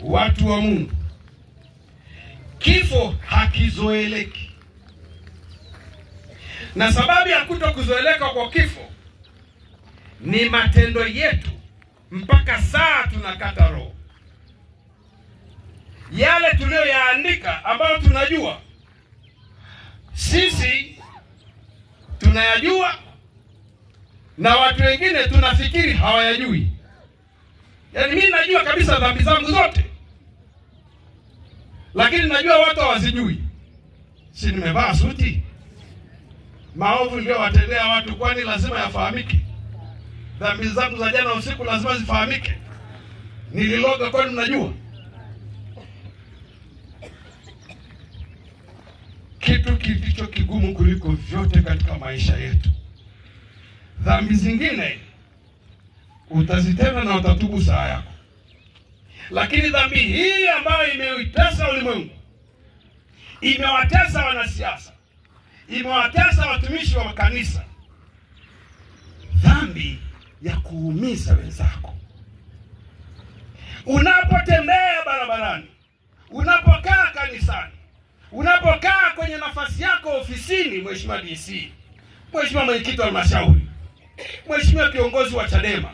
watu wa Mungu, kifo hakizoeleki. Na sababu ya kutokuzoeleka kwa kifo ni matendo yetu mpaka saa tunakata roho. Yale tuliyoyaandika ambayo tunajua sisi tunayajua na watu wengine tunafikiri hawayajui. Yaani mimi najua kabisa dhambi zangu zote, lakini najua watu hawazijui. Si nimevaa suti? Maovu niliyowatendea watu kwani lazima yafahamike? Dhambi zangu za jana usiku lazima zifahamike? Nililoga kwani mnajua? Kitu kilicho kigumu kuliko vyote katika maisha yetu, dhambi zingine utazitenda na utatubu saa yako, lakini dhambi hii ambayo imeutesa ulimwengu, imewatesa wanasiasa, imewatesa watumishi wa kanisa, dhambi ya kuumiza wenzako. Unapotembea barabarani, unapokaa kanisani, unapokaa kwenye nafasi yako ofisini, Mheshimiwa DC, Mheshimiwa mwenyekiti wa halmashauri, Mheshimiwa kiongozi wa Chadema,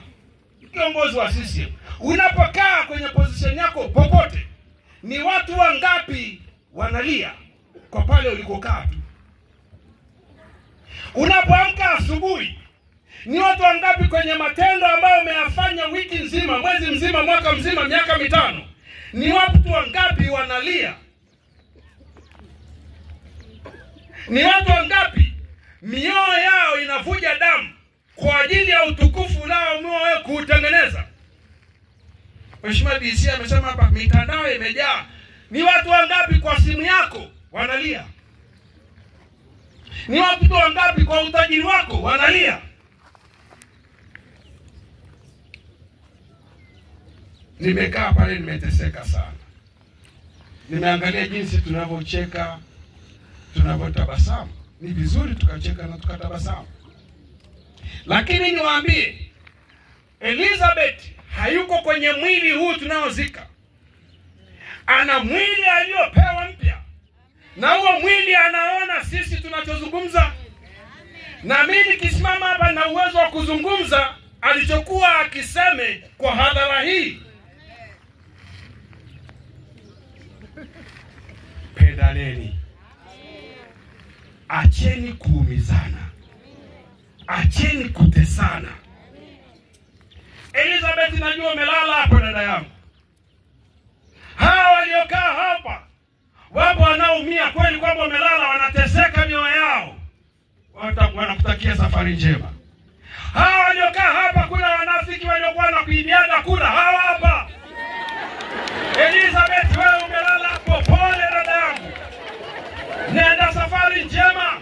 kiongozi wa CCM, unapokaa kwenye position yako popote, ni watu wangapi wanalia kwa pale ulikokaa tu? Unapoamka asubuhi, ni watu wangapi kwenye matendo ambayo umeyafanya wiki nzima, mwezi mzima, mwaka mzima, miaka mitano, ni watu wangapi wanalia? Ni watu wangapi mioyo yao inavuja damu kwa ajili ya utukufu unaoamua wewe kuutengeneza? Mheshimiwa DC amesema hapa mitandao imejaa. Ni watu wangapi kwa simu yako wanalia? Ni watu wangapi kwa utajiri wako wanalia? Nimekaa pale nimeteseka sana. Nimeangalia jinsi tunavyocheka, tunavyotabasamu. Ni vizuri tukacheka na tukatabasamu. Lakini niwaambie, Elizabeth hayuko kwenye mwili huu tunaozika. Ana mwili aliyopewa mpya. Na huo mwili anaona sisi tunachozungumza. Na mimi nikisimama hapa na uwezo wa kuzungumza alichokuwa akiseme kwa hadhara hii. Pendaneni. Acheni kuumizana. Acheni kutesana. Elizabeth, najua umelala hapo dada yangu. Hawa waliokaa hapa, wapo wanaumia kweli kwamba umelala, wanateseka mioyo yao. Wanakutakia safari njema. Hawa waliokaa hapa, kuna wanafiki waliokuwa wanakuibiana kura, hawa hapa. Elizabeth, wewe umelala hapo, pole dada yangu. Nenda safari njema.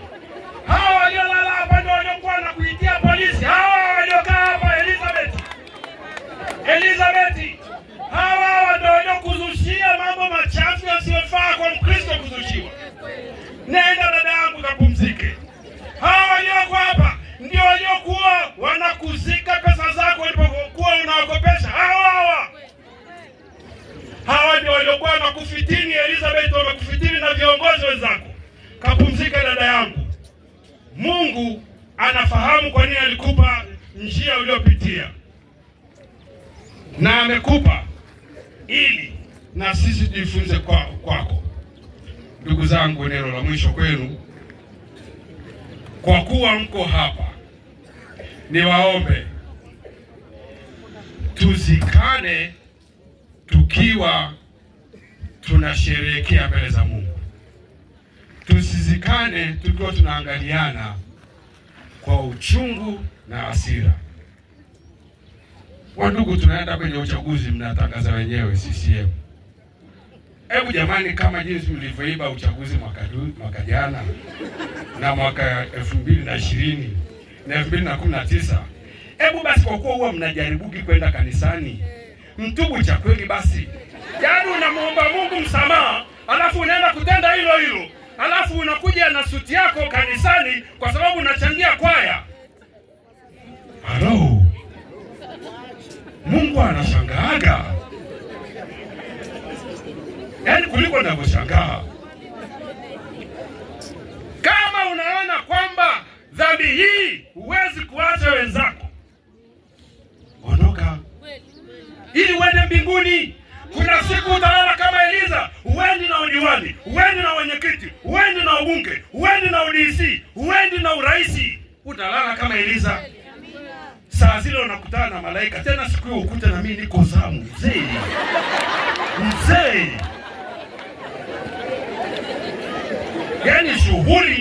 Hawa waliolala hapa ndio waliokuwa wanakuitia polisi. Hawa waliokaa hapa, Elizabeth. Elizabeth, hawa ndio waliokuzushia mambo machafu yasiyofaa kwa Mkristo kuzushiwa. Nenda dada yangu kapumzike. Hawa walioko hapa ndio waliokuwa wanakuzika pesa zako ulipokuwa unawakopesha. Hawa ndio waliokuwa wanakufitini Elizabeth, wanakufitini na viongozi wenzako. Kapumzika dada yangu. Mungu anafahamu kwa nini alikupa njia uliyopitia. Na amekupa ili na sisi tujifunze kwako. Ndugu zangu, neno la mwisho kwenu, kwa kuwa mko hapa, niwaombe tuzikane tukiwa tunasherehekea mbele za Mungu. Tusizikane tukiwa tunaangaliana kwa uchungu na hasira. Wandugu, tunaenda kwenye uchaguzi, mnatangaza wenyewe CCM. Hebu jamani, kama jinsi mlivyoiba uchaguzi mwaka jana na mwaka 2020 na 2019, hebu basi kwa kuwa huwa mnajaribuki kwenda kanisani, mtubu cha kweli basi. Yaani unamuomba Mungu msamaha, alafu unaenda kutenda hilo hilo. Alafu unakuja na suti yako kanisani kwa sababu unachangia kwaya. Halo. Mungu anashangaaga. Yaani kuliko ninavyoshangaa. Kama unaona kwamba dhambi hii huwezi kuacha wenzako, ondoka ili uende mbinguni. Kuna siku utalala kama Eliza, uendi na udiwani, uendi na wenyekiti, uendi na ubunge, uendi na udisi, uendi na uraisi. Utalala kama Eliza. Saa zile unakutana na malaika, tena siku hiyo ukute na mimi niko zamu, mzee. Yaani shughuli